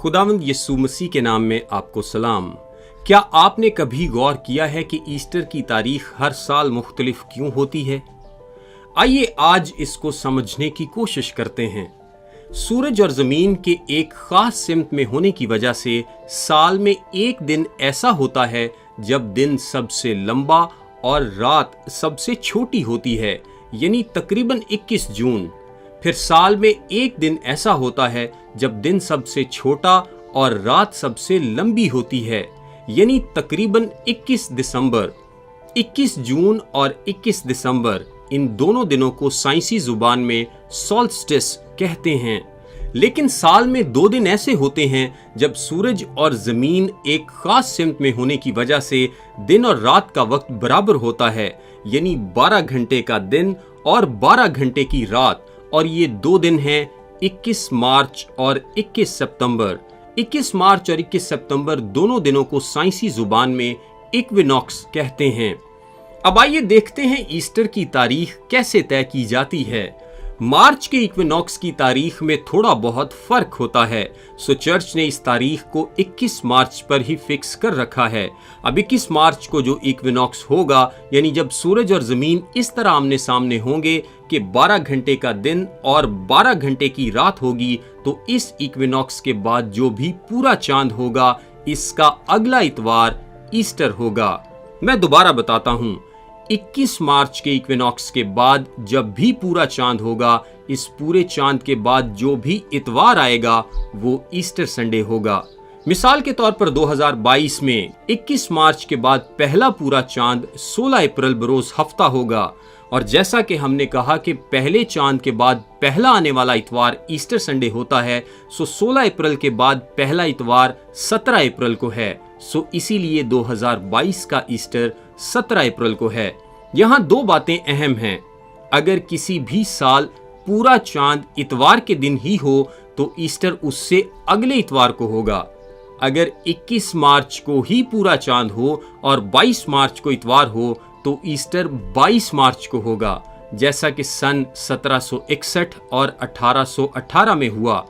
खुदावंद यीशु मसीह के नाम में आपको सलाम। क्या आपने कभी गौर किया है कि ईस्टर की तारीख हर साल मुख्तलिफ क्यों होती है? आइए आज इसको समझने की कोशिश करते हैं। सूरज और जमीन के एक खास सिमत में होने की वजह से साल में एक दिन ऐसा होता है जब दिन सबसे लंबा और रात सबसे छोटी होती है, यानी तकरीबन 21 जून। फिर साल में एक दिन ऐसा होता है जब दिन सबसे छोटा और रात सबसे लंबी होती है, यानी तकरीबन 21 दिसंबर। 21 जून और 21 दिसंबर, इन दोनों दिनों को साइंसी जुबान में सॉल्स्टिस कहते हैं। लेकिन साल में 2 दिन ऐसे होते हैं जब सूरज और जमीन एक खास सिमत में होने की वजह से दिन और रात का वक्त बराबर होता है, यानी 12 घंटे का दिन और 12 घंटे की रात। और ये 2 दिन हैं 21 मार्च और 21 सितंबर। 21 मार्च और 21 सितंबर दोनों दिनों को साइंसी जुबान में इक्विनॉक्स कहते हैं। अब आइए देखते हैं ईस्टर की तारीख कैसे तय की जाती है। मार्च के इक्विनॉक्स की तारीख में थोड़ा बहुत फर्क होता है, सो चर्च ने इस तारीख को 21 मार्च पर ही फिक्स कर रखा है। अब 21 मार्च को जो इक्विनॉक्स होगा, यानी जब सूरज और जमीन इस तरह आमने सामने होंगे कि 12 घंटे का दिन और 12 घंटे की रात होगी, तो इस इक्विनॉक्स के बाद जो भी पूरा चांद होगा, इसका अगला इतवार ईस्टर होगा। मैं दोबारा बताता हूँ, 21 मार्च के इक्विनॉक्स के बाद जब भी पूरा चांद होगा, इस पूरे चांद के बाद जो भी इतवार आएगा वो ईस्टर संडे होगा। मिसाल के तौर पर 2022 में 21 मार्च के बाद पहला पूरा चांद 16 अप्रैल बरोज हफ्ता होगा। और जैसा कि हमने कहा कि पहले चांद के बाद पहला आने वाला इतवार ईस्टर संडे होता है, सो 16 अप्रैल के बाद पहला इतवार 17 अप्रैल को है। सो इसीलिए 2022 का ईस्टर 17 अप्रैल को है। यहाँ 2 बातें अहम हैं। अगर किसी भी साल पूरा चांद इतवार के दिन ही हो तो ईस्टर उससे अगले इतवार को होगा। अगर 21 मार्च को ही पूरा चांद हो और 22 मार्च को इतवार हो तो ईस्टर 22 मार्च को होगा, जैसा कि सन 1761 और 1818 में हुआ।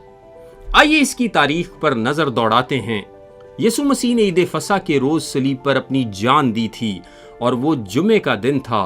आइए इसकी तारीख पर नजर दौड़ाते हैं। यीशु मसीह ने ईद फसह के रोज सलीब पर अपनी जान दी थी और वो जुमे का दिन था।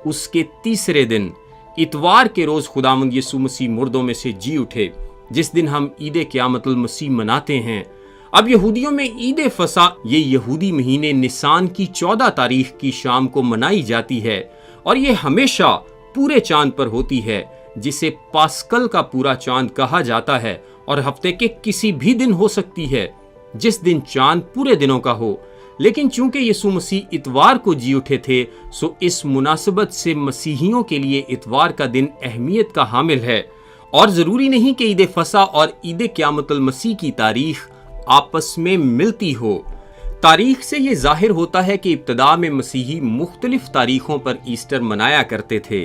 उसके तीसरे दिन इतवार के रोज खुदावंद यीशु मसीह मुर्दों में से जी उठे, जिस दिन हम ईद क़यामतुल मसीह मनाते हैं। अब यहूदियों में ईद फसह ये यहूदी महीने निसान की 14 तारीख की शाम को मनाई जाती है और ये हमेशा पूरे चांद पर होती है, जिसे पास्कल का पूरा चांद कहा जाता है, और हफ्ते के किसी भी दिन हो सकती है जिस दिन चांद पूरे दिनों का हो। लेकिन चूंकि यीशु मसीह इतवार को जी उठे थे, सो इस मुनासबत से मसीहियों के लिए इतवार का दिन अहमियत का हामिल है। और जरूरी नहीं कि ईद फसह और ईद क़यामतुल मसीह की तारीख आपस में मिलती हो। तारीख से ये जाहिर होता है कि इब्तदा में मसीही मुख्तलिफ तारीखों पर ईस्टर मनाया करते थे।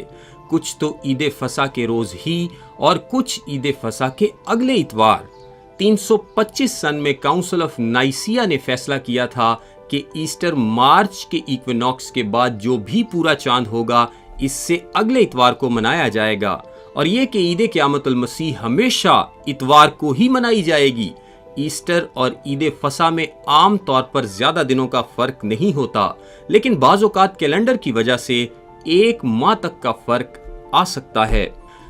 कुछ तो ईद फसह के रोज ही और कुछ ईद फसह के अगले इतवार। 325 सन में काउंसिल ऑफ नाइसिया ने फैसला किया था कि ईस्टर मार्च के इक्विनॉक्स के बाद जो भी पूरा चांद होगा, इससे अगले इतवार को मनाया जाएगा, और ये कि ईद क़यामतुल मसीह हमेशा इतवार को ही मनाई जाएगी। ईस्टर और ईद फसह में आम तौर पर ज्यादा दिनों का फर्क नहीं होता, लेकिन बाज़ औक़ात कैलेंडर की वजह से 1 माह तक का फर्क आ सकता है।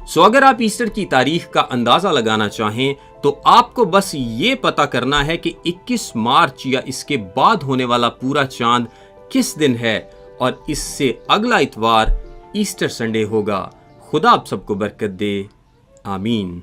सो अगर आप ईस्टर की तारीख का अंदाजा लगाना चाहें तो आपको बस ये पता करना है कि 21 मार्च या इसके बाद होने वाला पूरा चांद किस दिन है, और इससे अगला इतवार ईस्टर संडे होगा। खुदा आप सबको बरकत दे। आमीन।